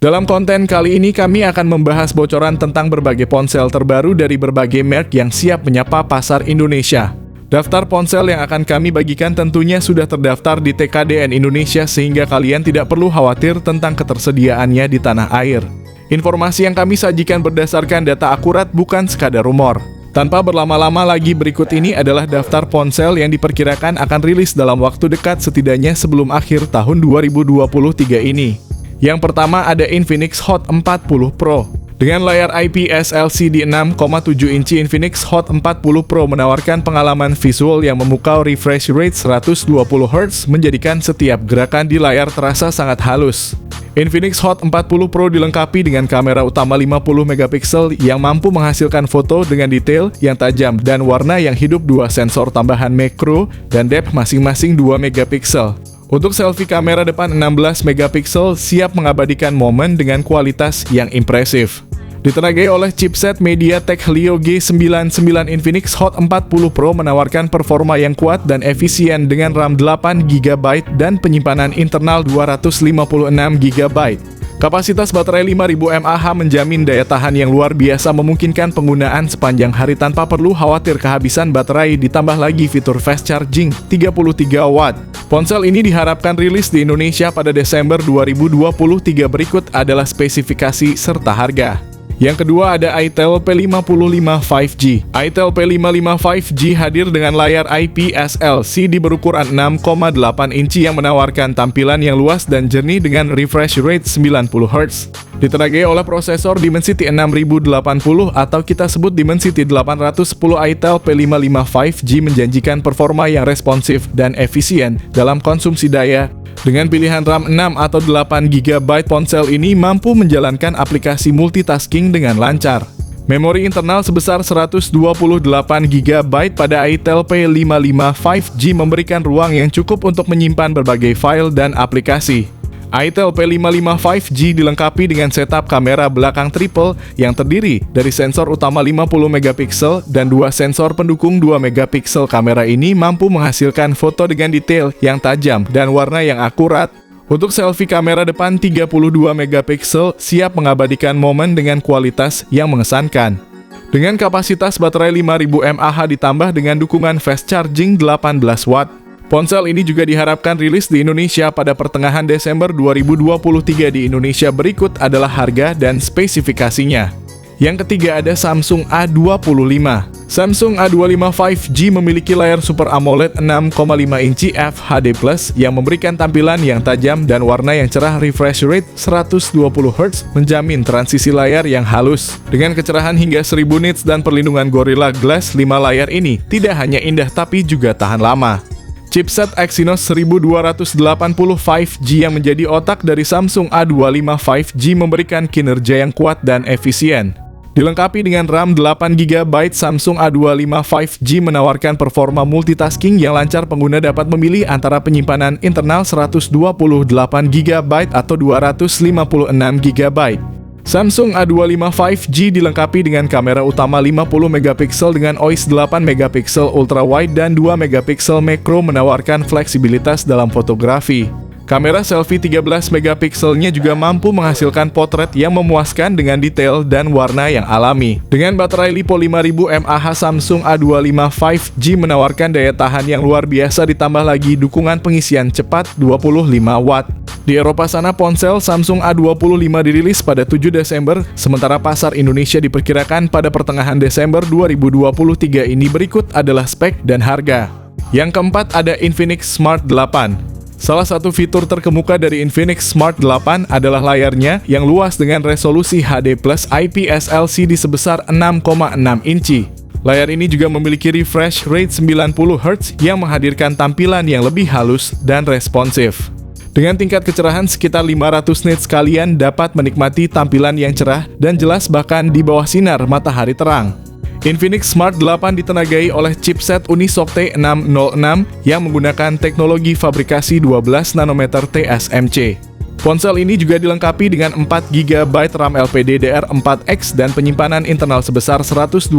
Dalam konten kali ini kami akan membahas bocoran tentang berbagai ponsel terbaru dari berbagai merek yang siap menyapa pasar Indonesia. Daftar ponsel yang akan kami bagikan tentunya sudah terdaftar di TKDN Indonesia sehingga kalian tidak perlu khawatir tentang ketersediaannya di tanah air. Informasi yang kami sajikan berdasarkan data akurat bukan sekadar rumor. Tanpa berlama-lama lagi, berikut ini adalah daftar ponsel yang diperkirakan akan rilis dalam waktu dekat setidaknya sebelum akhir tahun 2023 ini. Yang pertama ada Infinix Hot 40 Pro. Dengan layar IPS LCD 6,7 inci, Infinix Hot 40 Pro menawarkan pengalaman visual yang memukau, refresh rate 120 Hz menjadikan setiap gerakan di layar terasa sangat halus. Infinix Hot 40 Pro dilengkapi dengan kamera utama 50 megapiksel yang mampu menghasilkan foto dengan detail yang tajam dan warna yang hidup, dua sensor tambahan makro dan depth masing-masing 2 megapiksel. Untuk selfie, kamera depan 16 megapiksel siap mengabadikan momen dengan kualitas yang impresif. Ditenagai oleh chipset MediaTek Helio G99, Infinix Hot 40 Pro menawarkan performa yang kuat dan efisien dengan RAM 8 GB dan penyimpanan internal 256 GB. Kapasitas baterai 5000 mAh menjamin daya tahan yang luar biasa, memungkinkan penggunaan sepanjang hari tanpa perlu khawatir kehabisan baterai, ditambah lagi fitur fast charging 33 Watt. Ponsel ini diharapkan rilis di Indonesia pada Desember 2023. Berikut adalah spesifikasi serta harga. Yang kedua ada Itel P55 5G. Itel P55 5G hadir dengan layar IPS LCD berukuran 6,8 inci yang menawarkan tampilan yang luas dan jernih dengan refresh rate 90 Hz. Ditenagai oleh prosesor Dimensity 6080 atau kita sebut Dimensity 810, Itel P55 5G menjanjikan performa yang responsif dan efisien dalam konsumsi daya. Dengan pilihan RAM 6 atau 8 GB, ponsel ini mampu menjalankan aplikasi multitasking dengan lancar. Memori internal sebesar 128 GB pada Itel P55 5G memberikan ruang yang cukup untuk menyimpan berbagai file dan aplikasi. Itel P55 5G dilengkapi dengan setup kamera belakang triple yang terdiri dari sensor utama 50 megapiksel dan dua sensor pendukung 2 megapiksel. Kamera ini mampu menghasilkan foto dengan detail yang tajam dan warna yang akurat. Untuk selfie, kamera depan 32 megapiksel siap mengabadikan momen dengan kualitas yang mengesankan. Dengan kapasitas baterai 5000 mAh ditambah dengan dukungan fast charging 18 Watt. Ponsel ini juga diharapkan rilis di Indonesia pada pertengahan Desember 2023 di Indonesia. Berikut adalah harga dan spesifikasinya. Yang ketiga ada Samsung A25. Samsung A25 5G memiliki layar Super AMOLED 6,5 inci FHD+ yang memberikan tampilan yang tajam dan warna yang cerah, refresh rate 120 Hz menjamin transisi layar yang halus. Dengan kecerahan hingga 1000 nits dan perlindungan Gorilla Glass 5, layar ini tidak hanya indah tapi juga tahan lama. Chipset Exynos 1280 5G yang menjadi otak dari Samsung A25 5G memberikan kinerja yang kuat dan efisien. Dilengkapi dengan RAM 8 GB, Samsung A25 5G menawarkan performa multitasking yang lancar. Pengguna dapat memilih antara penyimpanan internal 128 GB atau 256 GB. Samsung A25 5G dilengkapi dengan kamera utama 50 megapiksel dengan OIS 8 megapiksel ultra wide dan 2 megapiksel makro menawarkan fleksibilitas dalam fotografi. Kamera selfie 13 megapikselnya juga mampu menghasilkan potret yang memuaskan dengan detail dan warna yang alami. Dengan baterai LiPo 5000 mAh, Samsung A25 5G menawarkan daya tahan yang luar biasa, ditambah lagi dukungan pengisian cepat 25 Watt. Di Eropa sana, ponsel Samsung A25 dirilis pada 7 Desember, sementara pasar Indonesia diperkirakan pada pertengahan Desember 2023 ini. Berikut adalah spek dan harga. Yang keempat ada Infinix Smart 8. Salah satu fitur terkemuka dari Infinix Smart 8 adalah layarnya yang luas dengan resolusi HD+ IPS LCD sebesar 6,6 inci. Layar ini juga memiliki refresh rate 90 Hz yang menghadirkan tampilan yang lebih halus dan responsif. Dengan tingkat kecerahan sekitar 500 nits, kalian dapat menikmati tampilan yang cerah dan jelas bahkan di bawah sinar matahari terang. Infinix Smart 8 ditenagai oleh chipset Unisoc T606 yang menggunakan teknologi fabrikasi 12 nanometer TSMC. Ponsel ini juga dilengkapi dengan 4 GB RAM LPDDR4X dan penyimpanan internal sebesar 128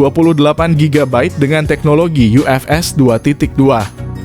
GB dengan teknologi UFS 2.2.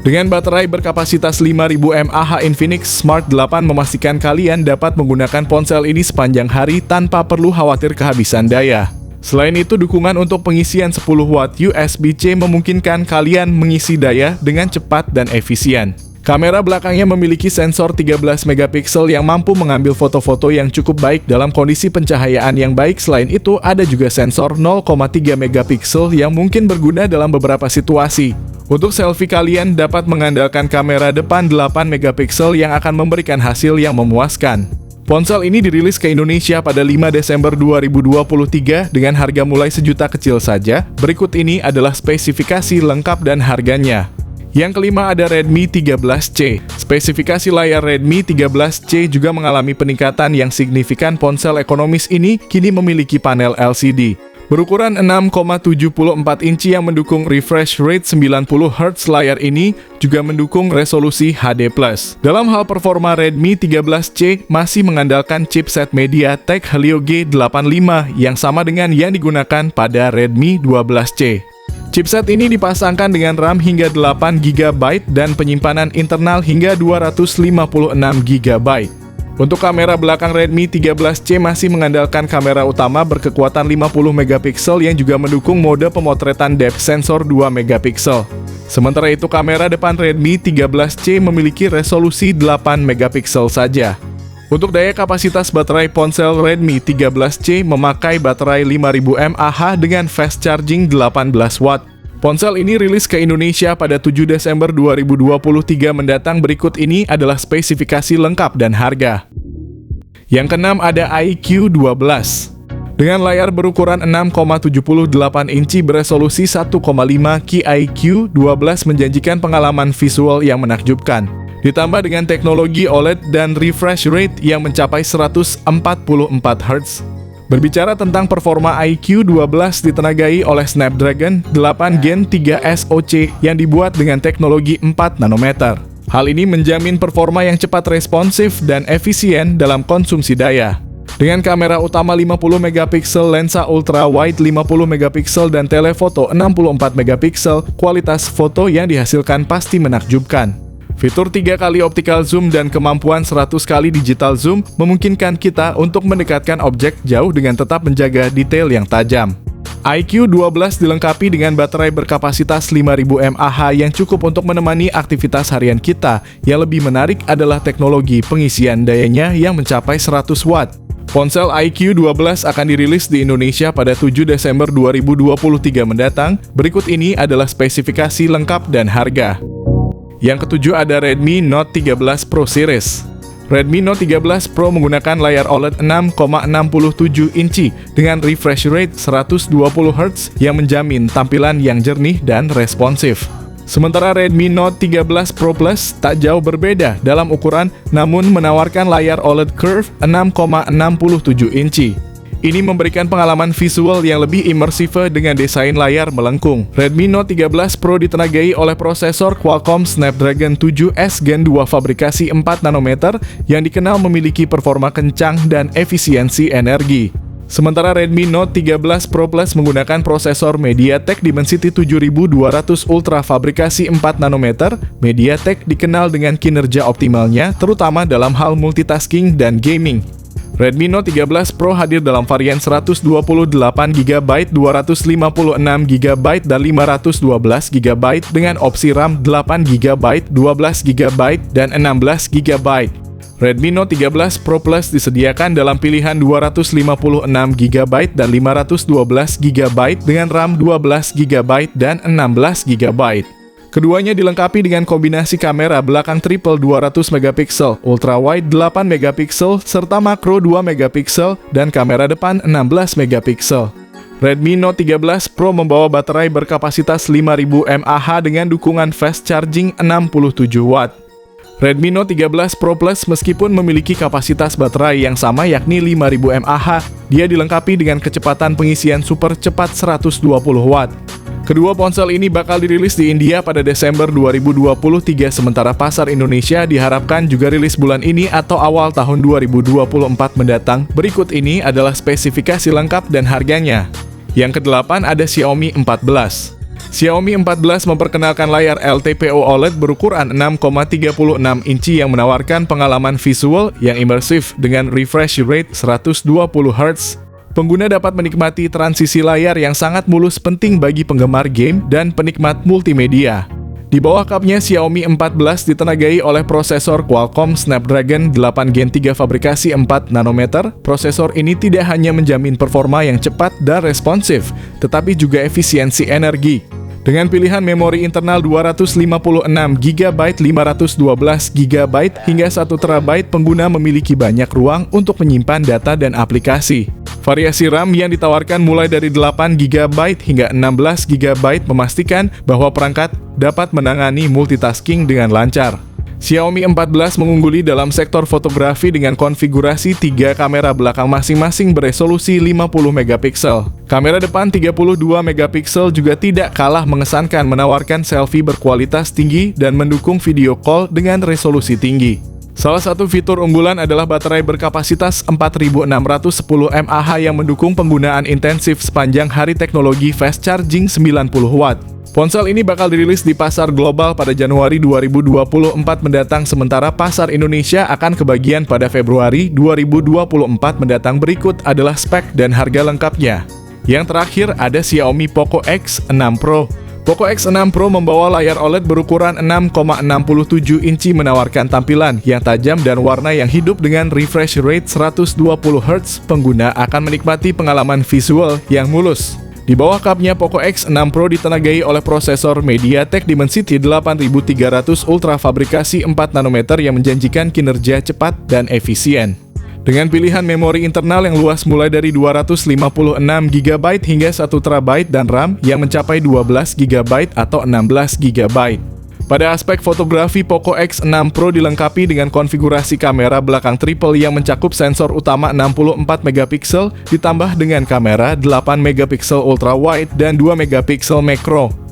Dengan baterai berkapasitas 5000 mAh, Infinix Smart 8 memastikan kalian dapat menggunakan ponsel ini sepanjang hari tanpa perlu khawatir kehabisan daya. Selain itu, dukungan untuk pengisian 10 watt USB-C memungkinkan kalian mengisi daya dengan cepat dan efisien. Kamera belakangnya memiliki sensor 13 megapiksel yang mampu mengambil foto-foto yang cukup baik dalam kondisi pencahayaan yang baik. Selain itu, ada juga sensor 0,3 megapiksel yang mungkin berguna dalam beberapa situasi. Untuk selfie, kalian dapat mengandalkan kamera depan 8 megapiksel yang akan memberikan hasil yang memuaskan. Ponsel ini dirilis ke Indonesia pada 5 Desember 2023 dengan harga mulai sejuta kecil saja. Berikut ini adalah spesifikasi lengkap dan harganya. Yang kelima ada Redmi 13C. Spesifikasi layar Redmi 13C juga mengalami peningkatan yang signifikan. Ponsel ekonomis ini kini memiliki panel LCD berukuran 6,74 inci yang mendukung refresh rate 90 Hz. Layar ini juga mendukung resolusi HD+. Dalam hal performa, Redmi 13C masih mengandalkan chipset MediaTek Helio G85 yang sama dengan yang digunakan pada Redmi 12C. Chipset ini dipasangkan dengan RAM hingga 8 GB dan penyimpanan internal hingga 256 GB. Untuk kamera belakang, Redmi 13C masih mengandalkan kamera utama berkekuatan 50 megapiksel yang juga mendukung mode pemotretan depth sensor 2 megapiksel. Sementara itu, kamera depan Redmi 13C memiliki resolusi 8 megapiksel saja. Untuk daya kapasitas baterai, ponsel Redmi 13C memakai baterai 5000 mAh dengan fast charging 18 watt. Ponsel ini rilis ke Indonesia pada 7 Desember 2023 mendatang. Berikut ini adalah spesifikasi lengkap dan harga. Yang keenam ada iQOO 12. Dengan layar berukuran 6,78 inci beresolusi 1,5 K, iQOO 12 menjanjikan pengalaman visual yang menakjubkan. Ditambah dengan teknologi OLED dan refresh rate yang mencapai 144 Hz. Berbicara tentang performa, iQOO 12 ditenagai oleh Snapdragon 8 Gen 3 SoC yang dibuat dengan teknologi 4 nanometer. Hal ini menjamin performa yang cepat, responsif, dan efisien dalam konsumsi daya. Dengan kamera utama 50 megapiksel, lensa ultra wide 50 megapiksel, dan telefoto 64 megapiksel, kualitas foto yang dihasilkan pasti menakjubkan. Fitur 3 kali optical zoom dan kemampuan 100 kali digital zoom memungkinkan kita untuk mendekatkan objek jauh dengan tetap menjaga detail yang tajam. iQOO 12 dilengkapi dengan baterai berkapasitas 5000 mAh yang cukup untuk menemani aktivitas harian kita. Yang lebih menarik adalah teknologi pengisian dayanya yang mencapai 100 watt. Ponsel iQOO 12 akan dirilis di Indonesia pada 7 Desember 2023 mendatang. Berikut ini adalah spesifikasi lengkap dan harga. Yang ketujuh ada Redmi Note 13 Pro Series. Redmi Note 13 Pro menggunakan layar OLED 6,67 inci dengan refresh rate 120 Hz yang menjamin tampilan yang jernih dan responsif. Sementara Redmi Note 13 Pro Plus tak jauh berbeda dalam ukuran, namun menawarkan layar OLED Curve 6,67 inci. Ini memberikan pengalaman visual yang lebih imersif dengan desain layar melengkung. Redmi Note 13 Pro ditenagai oleh prosesor Qualcomm Snapdragon 7S Gen 2 fabrikasi 4 nanometer yang dikenal memiliki performa kencang dan efisiensi energi. Sementara Redmi Note 13 Pro Plus menggunakan prosesor MediaTek Dimensity 7200 Ultra fabrikasi 4 nanometer. MediaTek dikenal dengan kinerja optimalnya, terutama dalam hal multitasking dan gaming. Redmi Note 13 Pro hadir dalam varian 128GB, 256GB, dan 512GB dengan opsi RAM 8GB, 12GB, dan 16GB. Redmi Note 13 Pro Plus disediakan dalam pilihan 256GB dan 512GB dengan RAM 12GB dan 16GB. Keduanya dilengkapi dengan kombinasi kamera belakang triple 200 megapiksel, ultra wide 8 megapiksel, serta makro 2 megapiksel, dan kamera depan 16 megapiksel. Redmi Note 13 Pro membawa baterai berkapasitas 5000 mAh dengan dukungan fast charging 67 watt. Redmi Note 13 Pro Plus meskipun memiliki kapasitas baterai yang sama yakni 5000 mAh, dia dilengkapi dengan kecepatan pengisian super cepat 120 watt. Kedua ponsel ini bakal dirilis di India pada Desember 2023, sementara pasar Indonesia diharapkan juga rilis bulan ini atau awal tahun 2024 mendatang. Berikut ini adalah spesifikasi lengkap dan harganya. Yang kedelapan ada Xiaomi 14. Xiaomi 14 memperkenalkan layar LTPO OLED berukuran 6,36 inci yang menawarkan pengalaman visual yang imersif dengan refresh rate 120 Hz. Pengguna dapat menikmati transisi layar yang sangat mulus, penting bagi penggemar game dan penikmat multimedia. Di bawah kapnya, Xiaomi 14 ditenagai oleh prosesor Qualcomm Snapdragon 8 Gen 3 fabrikasi 4 nanometer. Prosesor ini tidak hanya menjamin performa yang cepat dan responsif, tetapi juga efisiensi energi. Dengan pilihan memori internal 256GB, 512GB, hingga 1TB, pengguna memiliki banyak ruang untuk menyimpan data dan aplikasi. Variasi RAM yang ditawarkan mulai dari 8GB hingga 16GB memastikan bahwa perangkat dapat menangani multitasking dengan lancar. Xiaomi 14 mengungguli dalam sektor fotografi dengan konfigurasi 3 kamera belakang masing-masing beresolusi 50MP. Kamera depan 32MP juga tidak kalah mengesankan, menawarkan selfie berkualitas tinggi dan mendukung video call dengan resolusi tinggi. Salah satu fitur unggulan adalah baterai berkapasitas 4610 mAh yang mendukung penggunaan intensif sepanjang hari, teknologi fast charging 90W. Ponsel ini bakal dirilis di pasar global pada Januari 2024 mendatang, sementara pasar Indonesia akan kebagian pada Februari 2024 mendatang. Berikut adalah spek dan harga lengkapnya. Yang terakhir ada Xiaomi Poco X6 Pro. Poco X6 Pro membawa layar OLED berukuran 6,67 inci, menawarkan tampilan yang tajam dan warna yang hidup dengan refresh rate 120 Hz. Pengguna akan menikmati pengalaman visual yang mulus. Di bawah kapnya, Poco X6 Pro ditenagai oleh prosesor MediaTek Dimensity 8300 Ultra fabrikasi 4 nanometer yang menjanjikan kinerja cepat dan efisien. Dengan pilihan memori internal yang luas mulai dari 256GB hingga 1TB dan RAM yang mencapai 12GB atau 16GB. Pada aspek fotografi, Poco X6 Pro dilengkapi dengan konfigurasi kamera belakang triple yang mencakup sensor utama 64MP ditambah dengan kamera 8MP ultra wide dan 2MP macro.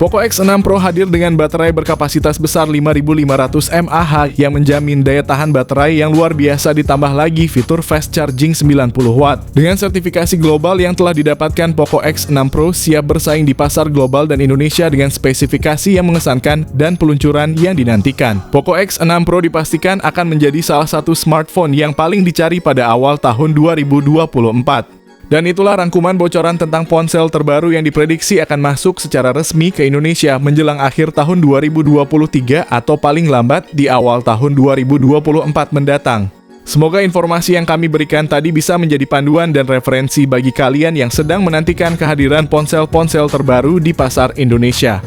Poco X6 Pro hadir dengan baterai berkapasitas besar 5500 mAh yang menjamin daya tahan baterai yang luar biasa, ditambah lagi fitur fast charging 90W. Dengan sertifikasi global yang telah didapatkan, Poco X6 Pro siap bersaing di pasar global dan Indonesia dengan spesifikasi yang mengesankan dan peluncuran yang dinantikan. Poco X6 Pro dipastikan akan menjadi salah satu smartphone yang paling dicari pada awal tahun 2024. Dan itulah rangkuman bocoran tentang ponsel terbaru yang diprediksi akan masuk secara resmi ke Indonesia menjelang akhir tahun 2023 atau paling lambat di awal tahun 2024 mendatang. Semoga informasi yang kami berikan tadi bisa menjadi panduan dan referensi bagi kalian yang sedang menantikan kehadiran ponsel-ponsel terbaru di pasar Indonesia.